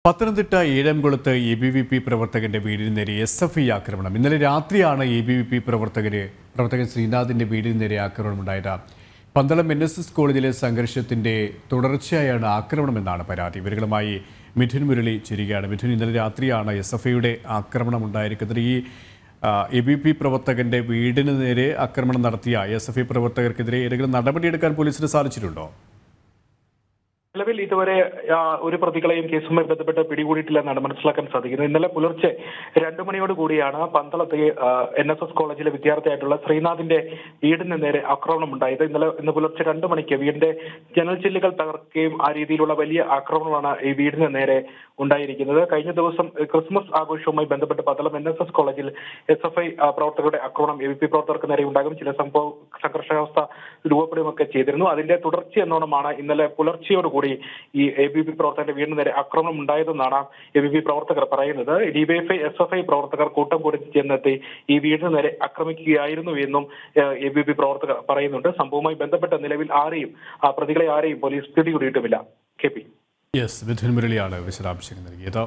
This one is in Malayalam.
പത്തനംതിട്ട ഏഴംകുളത്ത് ABVP പ്രവർത്തകന്റെ വീടിന് നേരെ SFI ആക്രമണം. ഇന്നലെ രാത്രിയാണ് ABVP പ്രവർത്തകൻ ശ്രീനാഥിന്റെ വീടിന് നേരെ ആക്രമണമുണ്ടായത്. പന്തളം NSS കോളേജിലെ സംഘർഷത്തിന്റെ തുടർച്ചയായാണ് ആക്രമണമെന്നാണ് പരാതി. ഇവരുമായി മിഥുൻ മുരളി ചേരുകയാണ്. മിഥുൻ, ഇന്നലെ രാത്രിയാണ് SFIയുടെ ആക്രമണം ഉണ്ടായിരിക്കുന്നത്. ഈ ABVP പ്രവർത്തകന്റെ വീടിന് നേരെ ആക്രമണം നടത്തിയ SFI പ്രവർത്തകർക്കെതിരെ ഏതെങ്കിലും നടപടിയെടുക്കാൻ പോലീസിന് സാധിച്ചിട്ടുണ്ടോ? നിലവിൽ ഇതുവരെ ഒരു പ്രതികളെയും കേസുമായി ബന്ധപ്പെട്ട് പിടികൂടിയിട്ടില്ലെന്നാണ് മനസ്സിലാക്കാൻ സാധിക്കുന്നത്. ഇന്നലെ പുലർച്ചെ 2 മണിയോട് കൂടിയാണ് പന്തളത്തെ NSS കോളേജിലെ വിദ്യാർത്ഥിയായിട്ടുള്ള ശ്രീനാഥിന്റെ വീടിന് നേരെ ആക്രമണം ഉണ്ടായത്. ഇന്ന് പുലർച്ചെ 2 മണിക്ക് വീടിന്റെ ജനൽ ചില്ലുകൾ തകർക്കുകയും ആ രീതിയിലുള്ള വലിയ ആക്രമണമാണ് ഈ വീടിന് നേരെ ഉണ്ടായിരിക്കുന്നത്. കഴിഞ്ഞ ദിവസം ക്രിസ്മസ് ആഘോഷവുമായി ബന്ധപ്പെട്ട് പന്തളം NSS കോളേജിൽ SFI പ്രവർത്തകരുടെ ആക്രമണം ABVP പ്രവർത്തകർക്ക് നേരെ ഉണ്ടാകും, ചില സംഘർഷാവസ്ഥ രൂപപ്പെടുകയൊക്കെ ചെയ്തിരുന്നു. അതിന്റെ തുടർച്ചയെന്നോണമാണ് ഇന്നലെ പുലർച്ചയോടുകൂടി ഈ ABVP പ്രവർത്തകരുടെ വീടിന് നേരെ ആക്രമണം ഉണ്ടായതെന്നാണ് ABVP പ്രവർത്തകർ പറയുന്നത്. DYFI SFI പ്രവർത്തകർ കൂട്ടം കൂടി ചെന്നെത്തി ഈ വീടിന് നേരെ ആക്രമിക്കുകയായിരുന്നു എന്നും ABVP പ്രവർത്തകർ പറയുന്നുണ്ട്. സംഭവവുമായി ബന്ധപ്പെട്ട നിലവിൽ പ്രതികളെ ആരെയും പോലീസ് പിടികൂടിയിട്ടുമില്ല. KP. മിഥുൻ മുരളിയാണ് വിശദാംശങ്ങൾ നൽകിയത്.